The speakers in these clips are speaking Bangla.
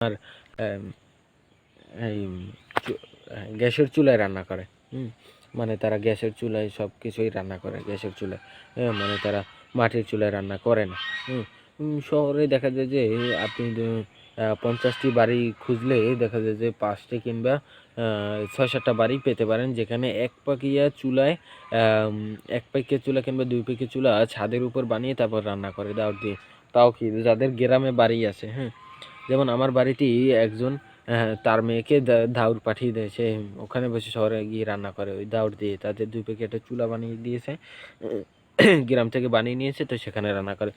আর আম, এই গ্যাসের চুলায় রান্না করে। মানে তারা গ্যাসের চুলায় সব কিছুই রান্না করে, গ্যাসের চুলায়। মানে তারা মাটির চুলায় রান্না করে না। শহরে দেখা যায় যে আপনি 50টি বাড়ি খুঁজলে দেখা যায় যে 5টি কিংবা 6-7টা বাড়ি পেতে পারেন যেখানে এক পাইকের চুলা কিংবা 2 পাইকের চুলা ছাদের উপর বানিয়ে তারপর রান্না করে দাওয়াত দিয়ে। তাও কি যাদের গ্রামে বাড়ি আছে, হ্যাঁ? যেমন আমার বাড়িতেই একজন তার মেয়েকে দাওর পাঠিয়ে দিয়েছে, ওখানে বসে শহরে গিয়ে রান্না করে ওই দাওর দিয়ে। তাদের 2 প্যাকেটের চুলা বানিয়ে দিয়েছে, গ্রাম থেকে বানিয়ে নিয়েছে, তো সেখানে রান্না করে।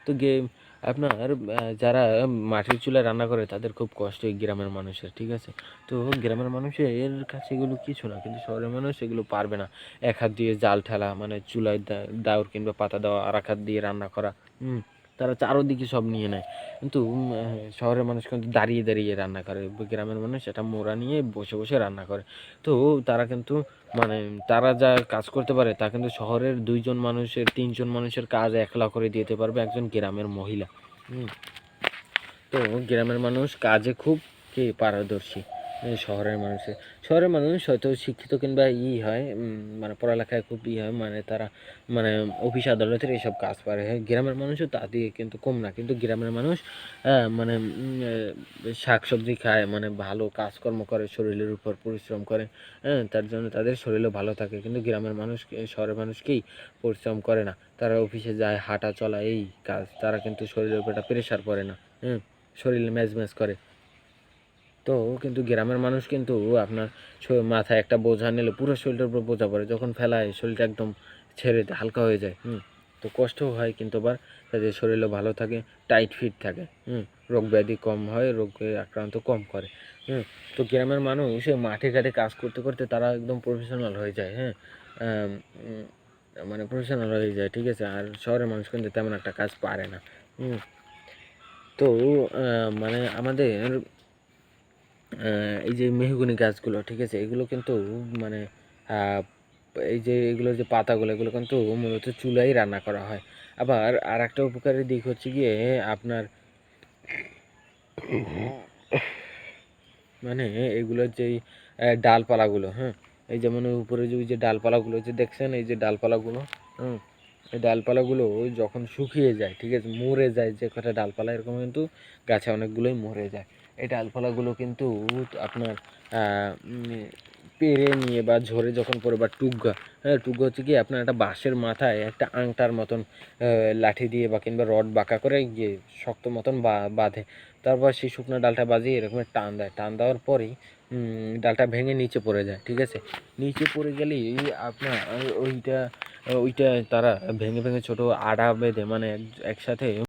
তো আপনার যারা মাটির চুলায় রান্না করে তাদের খুব কষ্ট, এই গ্রামের মানুষের, ঠিক আছে? তো গ্রামের মানুষের কাছে এগুলো কিছু না, কিন্তু শহরের মানুষ এগুলো পারবে না। এক হাত দিয়ে জাল ঠেলা, মানে চুলায় দাউর কিংবা পাতা দেওয়া, আর এক হাত দিয়ে রান্না করা। তারা চারোদিকে সব নিয়ে নেয়। কিন্তু শহরের মানুষ কিন্তু দাঁড়িয়ে দাঁড়িয়ে রান্না করে, গ্রামের মানুষ এটা মোড়া নিয়ে বসে বসে রান্না করে। তো তারা কিন্তু মানে তারা যা কাজ করতে পারে তা কিন্তু শহরের 2জন মানুষের 3জন মানুষের কাজ একলা করে দিতে পারবে একজন গ্রামের মহিলা। তো গ্রামের মানুষ কাজে খুব পারদর্শী। শহরের মানুষ হয়তো শিক্ষিত কিংবা হয়, মানে পড়ালেখায় খুব হয়, মানে তারা মানে অফিস আদালতের এইসব কাজ পারে। হ্যাঁ, গ্রামের মানুষও তা দিয়ে কিন্তু কম না, কিন্তু গ্রামের মানুষ মানে শাকসবজি খায়, মানে ভালো কাজকর্ম করে, শরীরের উপর পরিশ্রম করে। হ্যাঁ, তার জন্য তাদের শরীরও ভালো থাকে। কিন্তু গ্রামের মানুষ, শহরের মানুষকেই পরিশ্রম করে না, তারা অফিসে যায়, হাঁটা চলা এই কাজ, তারা কিন্তু শরীরের উপর একটা প্রেশার পড়ে না। শরীর ম্যাজ করে। তো কিন্তু গ্রামের মানুষ কিন্তু আপনার মাথায় একটা বোঝা নিলে পুরো শরীরটার উপর বোঝা পড়ে, যখন ফেলায় শরীরটা একদম ছেড়ে হালকা হয়ে যায়। তো কষ্টও হয়, কিন্তু আবার তাদের শরীরও ভালো থাকে, টাইট ফিট থাকে। রোগ ব্যাধি কম হয়, রোগে আক্রান্ত কম করে। তো গ্রামের মানুষ মাঠে ঘাটে কাজ করতে করতে তারা একদম প্রফেশনাল হয়ে যায়। হ্যাঁ, মানে প্রফেশনাল হয়ে যায়, ঠিক আছে? আর শহরের মানুষ কিন্তু তেমন একটা কাজ পারে না। তো মানে আমাদের এই যে মেহগনি গাছগুলো, ঠিক আছে, এগুলো কিন্তু মানে এই যে এগুলো যে পাতাগুলো, এগুলো কিন্তু মূলত চুলাই রান্না করা হয়। আবার আর একটা উপকারী দিক হচ্ছে গিয়ে আপনার মানে এগুলোর যেই ডালপালাগুলো, হ্যাঁ, এই যেমন উপরে যে ডালপালাগুলো যে দেখছেন, এই যে ডালপালাগুলো, এই ডালপালাগুলো যখন শুকিয়ে যায়, ঠিক আছে, মরে যায়, যে কটা ডালপালা এরকম কিন্তু গাছে অনেকগুলোই মরে যায়। এই ডালপালাগুলো কিন্তু আপনার পেরে নিয়ে বা ঝরে যখন পড়ে, বা টুগা, হ্যাঁ, টুগা হচ্ছে কি আপনার একটা বাঁশের মাথায় একটা আংটার মতন লাঠি দিয়ে বা কিংবা রড বাঁকা করে গিয়ে শক্ত মতন বাঁধে। তারপর সেই শুকনো ডালটা বাজিয়ে এরকম টান দেয়, টান দেওয়ার পরেই ডালটা ভেঙে নিচে পড়ে যায়, ঠিক আছে? নিচে পড়ে গেলেই আপনার ওইটা ওইটা তারা ভেঙে ভেঙে ছোট আড়া বেঁধে, মানে একসাথে